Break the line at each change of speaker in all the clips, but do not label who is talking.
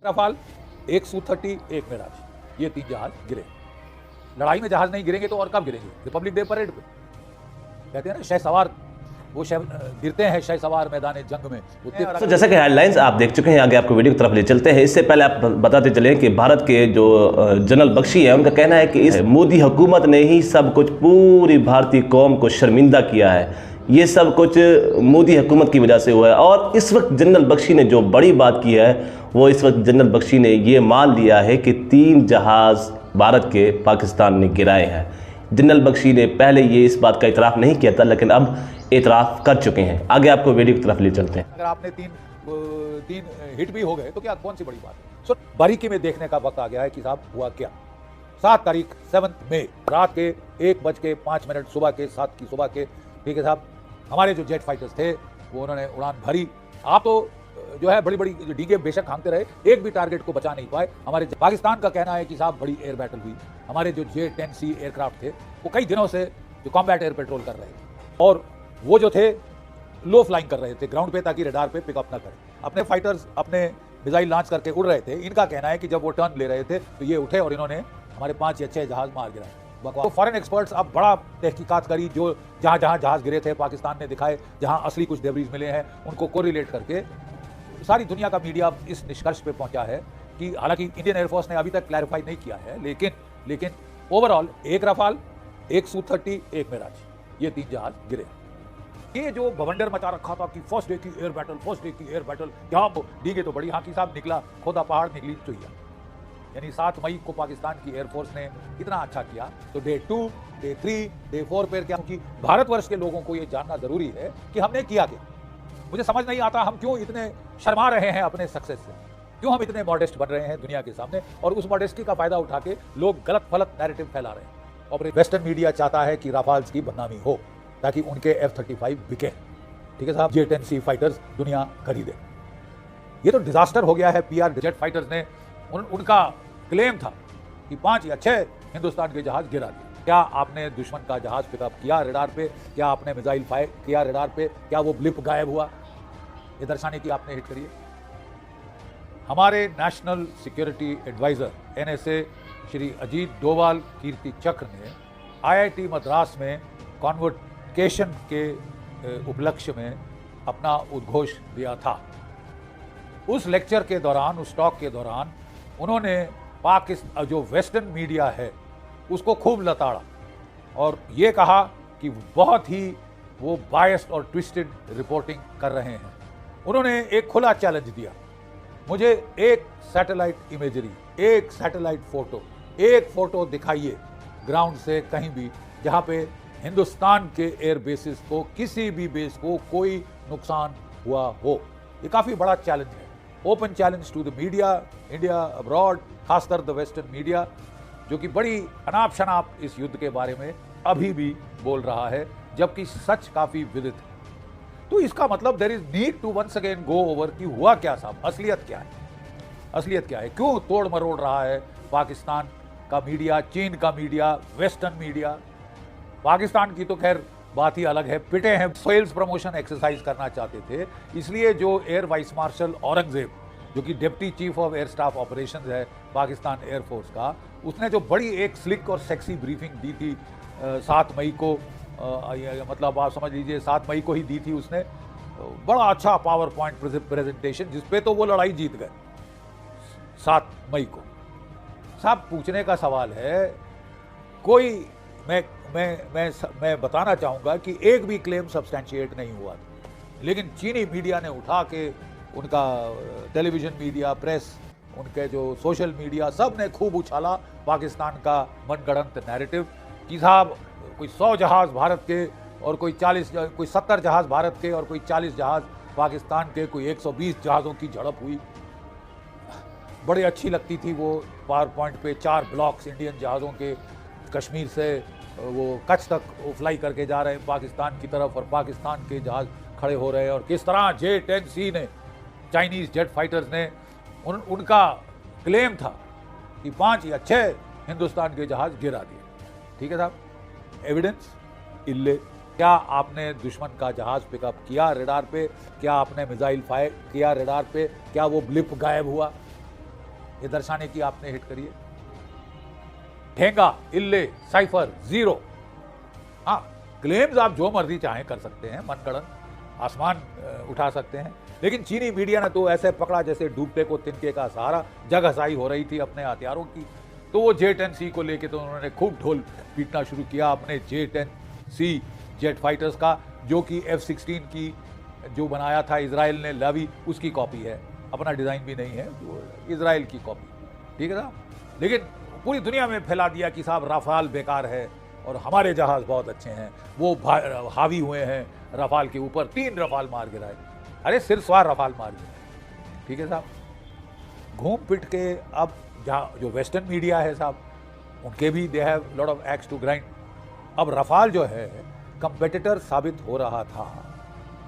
Rafale, एक Su-30, एक मिराज, ये 3 जहाज गिरे। लड़ाई में जहाज नहीं गिरेंगे तो और कब गिरेंगे? रिपब्लिक डे परेड पे कहते हैं ना, शहसवार वो गिरते हैं शहसवार मैदान जंग में।
तो जैसा कि हेडलाइंस आप देख चुके हैं, आगे आपको वीडियो की तरफ ले चलते हैं। इससे पहले आप बताते चलें कि भारत के जो जनरल बख्शी हैं, उनका कहना है कि इस मोदी हुकूमत ने ही सब कुछ पूरी भारतीय कौम को शर्मिंदा किया है। ये सब कुछ मोदी हुकूमत की वजह से हुआ है। और इस वक्त जनरल बख्शी ने जो बड़ी बात की है, वो इस वक्त जनरल बख्शी ने ये मान लिया है कि 3 जहाज़ भारत के पाकिस्तान ने गिराए हैं। जनरल बख्शी ने पहले ये इस बात का इतराफ़ नहीं किया था, लेकिन अब इतराफ़ कर चुके हैं। आगे आपको वीडियो की तरफ ले चलते हैं।
अगर आपने तीन हिट भी हो गए तो क्या कौन सी बड़ी बात है? सो बारीकी में देखने का वक्त आ गया है कि साहब हुआ क्या। 7 तारीख 7 मई रात के 1:05 सुबह के 7 की सुबह के, ठीक है साहब, हमारे जो जेट फाइटर्स थे वो उन्होंने उड़ान भरी। आप तो जो है बड़ी बड़ी डींगे बेशक खांगते रहे, एक भी टारगेट को बचा नहीं पाए। हमारे पाकिस्तान का कहना है कि साहब बड़ी एयर बैटल हुई। हमारे जो J-10C एयरक्राफ्ट थे वो कई दिनों से जो कॉम्बैट एयर पेट्रोल कर रहे थे, और वो जो थे लो फ्लाइंग कर रहे थे ग्राउंड पे, ताकि रडार पे पिकअप ना करें। अपने फाइटर्स अपने मिसाइल लॉन्च करके उड़ रहे थे। इनका कहना है कि जब वो टर्न ले रहे थे तो ये उठे और इन्होंने हमारे 5 या 6 जहाज मार गिराए। तो फॉरेन एक्सपर्ट्स अब बड़ा तहकीकात करी, जो जहाँ जहाँ जहाज गिरे थे पाकिस्तान ने दिखाए, जहाँ असली कुछ डेब्रीज मिले हैं उनको कोरिलेट करके सारी दुनिया का मीडिया इस निष्कर्ष पे पहुंचा है कि हालांकि इंडियन एयरफोर्स ने अभी तक क्लैरिफाई नहीं किया है, लेकिन ओवरऑल 1 रफाल, 1 Su-30, 1 मिराज, ये 3 जहाज गिरे। ये जो बवंडर मचा रखा था कि फर्स्ट डे की एयर बैटल, क्या डींगे तो बड़ी, हाँ की साहब निकला खोदा पहाड़ निकली चुहिया। यानी 7 मई को पाकिस्तान की एयरफोर्स ने इतना अच्छा किया, तो डे 2, डे 3, डे 4 पर क्या, क्योंकि भारतवर्ष के लोगों को ये जानना जरूरी है कि हमने किया क्या। मुझे समझ नहीं आता हम क्यों इतने शर्मा रहे हैं अपने सक्सेस से, क्यों हम इतने मॉडेस्ट बन रहे हैं दुनिया के सामने, और उस मॉडेस्टी का फायदा उठा के लोग गलत फलत नैरेटिव फैला रहे हैं। और वेस्टर्न मीडिया चाहता है कि राफाल्स की बदनामी हो ताकि उनके F-35 बिके, ठीक है साहब, J-10C फाइटर्स दुनिया खरीदे। ये तो डिजास्टर हो गया है। PR जेट फाइटर्स ने उनका क्लेम था कि 5 या 6 हिंदुस्तान के जहाज गिरा दिए। क्या आपने दुश्मन का जहाज पिकअप किया रडार पे? क्या आपने मिसाइल फायर किया रडार पे? क्या वो ब्लिप गायब हुआ? ये दर्शाने की आपने हिट करी है। हमारे national security adviser NSA Shri Ajit Doval Kirti Chakra ने IIT मद्रास में कॉन्वोकेशन के उपलक्ष्य में अपना उद्घोष दिया था। उस लेक्चर के दौरान, उस टॉक के दौरान उन्होंने पाकिस्तान जो वेस्टर्न मीडिया है उसको खूब लताड़ा और ये कहा कि बहुत ही वो बायस्ड और ट्विस्टेड रिपोर्टिंग कर रहे हैं। उन्होंने एक खुला चैलेंज दिया, मुझे एक सैटेलाइट इमेजरी, एक सैटेलाइट फोटो, एक फोटो दिखाइए ग्राउंड से कहीं भी जहां पे हिंदुस्तान के एयर बेसिस को, किसी भी बेस को कोई नुकसान हुआ हो। ये काफ़ी बड़ा चैलेंज है, open challenge to the media, India abroad, खासकर द वेस्टर्न मीडिया, जो कि बड़ी अनाप शनाप इस युद्ध के बारे में अभी भी बोल रहा है, जबकि सच काफ़ी विदित है। तो इसका मतलब there is need to once again go over कि हुआ क्या साहब, असलियत क्या है, असलियत क्या है, क्यों तोड़ मरोड़ रहा है पाकिस्तान का मीडिया, चीन का मीडिया, वेस्टर्न मीडिया। पाकिस्तान की तो खैर बात ही अलग है, पिटे हैं, सेल्स प्रमोशन एक्सरसाइज करना चाहते थे, इसलिए जो एयर वाइस मार्शल औरंगजेब, जो कि deputy chief of air staff operations है पाकिस्तान एयरफोर्स का, उसने जो बड़ी एक स्लिक और सेक्सी ब्रीफिंग दी थी 7 मई को, मतलब आप समझ लीजिए 7 मई को ही दी थी उसने, बड़ा अच्छा पावर पॉइंट प्रेजेंटेशन, जिसपे तो वो लड़ाई जीत गए 7 मई को। साहब पूछने का सवाल है, कोई मैं बताना चाहूँगा कि एक भी क्लेम सब्सटैंशिएट नहीं हुआ था, लेकिन चीनी मीडिया ने उठा के, उनका टेलीविज़न मीडिया, प्रेस, उनके जो सोशल मीडिया, सब ने खूब उछाला पाकिस्तान का मनगढ़ंत नैरेटिव कि साहब कोई 100 जहाज़ भारत के और कोई 70 जहाज़ भारत के और कोई 40 जहाज़ पाकिस्तान के, कोई 120 जहाज़ों की झड़प हुई। बड़ी अच्छी लगती थी वो पावर पॉइंट पे 4 ब्लॉक्स इंडियन जहाज़ों के कश्मीर से वो कच्छ तक फ्लाई करके जा रहे हैं पाकिस्तान की तरफ, और पाकिस्तान के जहाज़ खड़े हो रहे हैं, और किस तरह J-10C ने, चाइनीज़ जेट फाइटर्स ने, उनका क्लेम था कि 5 या 6 हिंदुस्तान के जहाज़ गिरा दिए। ठीक है साहब, एविडेंस इल्ले। क्या आपने दुश्मन का जहाज़ पिकअप किया रडार पे? क्या आपने मिसाइल फायर किया रडार पे? क्या वो ब्लिप गायब हुआ? ये दर्शाने की आपने हिट करी है। ठेंगा, इल्ले, साइफर, जीरो। हाँ, क्लेम्स आप जो मर्जी चाहें कर सकते हैं, मनगढ़ंत आसमान उठा सकते हैं, लेकिन चीनी मीडिया ने तो ऐसे पकड़ा जैसे डूबते को तिनके का सहारा। जग हसाई हो रही थी अपने हथियारों की, तो वो J-10C को लेके तो उन्होंने खूब ढोल पीटना शुरू किया अपने J-10C जेट फाइटर्स का, जो कि F-16 की जो बनाया था इजराइल ने, लवी, उसकी कॉपी है, अपना डिज़ाइन भी नहीं है, इजराइल की कॉपी, ठीक है ना। लेकिन पूरी दुनिया में फैला दिया कि साहब राफाल बेकार है और हमारे जहाज़ बहुत अच्छे हैं, वो हावी हुए हैं रफाल के ऊपर, 3 रफाल मार गिराए। अरे सिरस्वार रफाल मार गिराए, ठीक है साहब। घूम पिट के अब जहाँ जो वेस्टर्न मीडिया है साहब, उनके भी they have lot of axe to grind. अब रफाल जो है कंपेटिटर साबित हो रहा था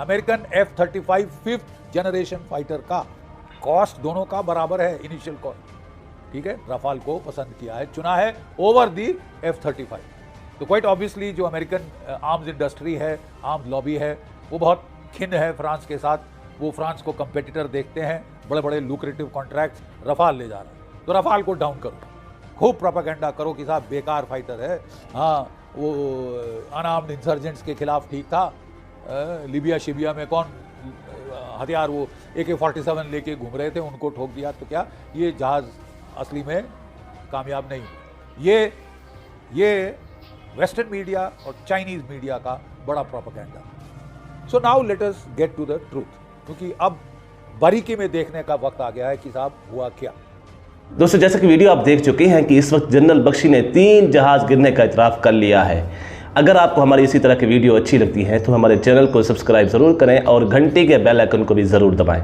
American F-35 5th generation fighter का। कॉस्ट दोनों का बराबर है, इनिशियल कॉस्ट, ठीक है। रफाल को पसंद किया है, चुना है ओवर दी F-35। तो क्वाइट ऑब्वियसली जो अमेरिकन आर्म्स इंडस्ट्री है, आर्म्स लॉबी है, वो बहुत खिन्न है फ्रांस के साथ। वो फ्रांस को कंपेटिटर देखते हैं, बड़े बड़े लुक्रेटिव कॉन्ट्रैक्ट्स रफाल ले जा रहे हैं, तो रफाल को डाउन करो, खूब प्रोपेगेंडा करो कि साहब बेकार फाइटर है। हाँ, वो अनआर्म्ड इंसर्जेंट्स के खिलाफ ठीक था, लीबिया शिबिया में कौन हथियार वो AK-47 लेके घूम रहे थे, उनको ठोक दिया, तो क्या ये जहाज़ असली में कामयाब नहीं। ये वेस्टर्न मीडिया और चाइनीज़ मीडिया का बड़ा propaganda. So now let us get to the truth, क्योंकि अब बारीकी में देखने का वक्त आ गया है कि साहब हुआ क्या।
दोस्तों, जैसा कि वीडियो आप देख चुके हैं कि इस वक्त जनरल बख्शी ने 3 जहाज़ गिरने का इतराफ़ कर लिया है। अगर आपको हमारी इसी तरह की वीडियो अच्छी लगती है तो हमारे चैनल को सब्सक्राइब ज़रूर करें और घंटी के बेल आइकन को भी ज़रूर दबाएं।